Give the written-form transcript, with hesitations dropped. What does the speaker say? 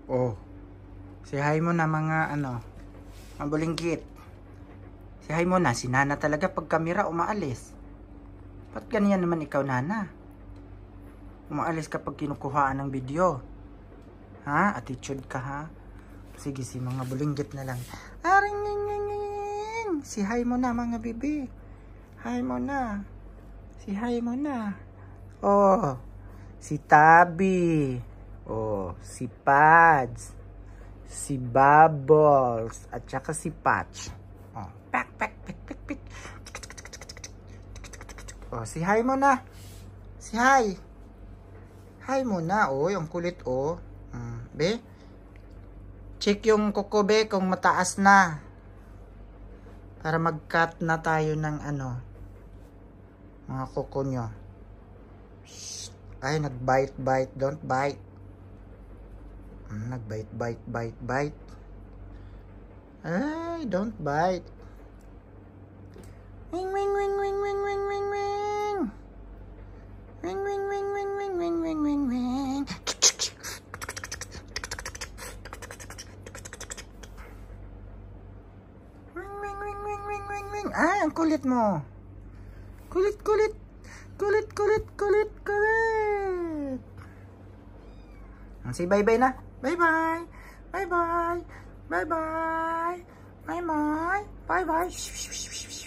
Oh. Si hi mo na mga mabulinggit. Si hi mo na. Si Nana talaga pag kamera umaalis. Ba't ganyan naman ikaw, Nana? Umaalis kapag kinukuhaan ng video. Ha? Attitude ka, ha? Sige, si mga bulinggit na lang. Aring. Si hi mo na mga bibi. Hi mo na. Si hi mo na. Oh. Si Tabi. Oh. Si Pads. Si Bubbles. At saka si Patch. Oh. Pak. Oh, si hi mo na. Si hi. Hi mo na. Oh, yung kulit, oh. Be? Check yung kuko, be, kung mataas na. Para mag-cut na tayo ng mga kuko nyo. Shh. Ay, nag-bite. Don't bite. Nag-bite. Ay, don't bite. Wing. Ah, ang kulit mo. Kulit. Say bye-bye na. Bye-bye. Bye-bye.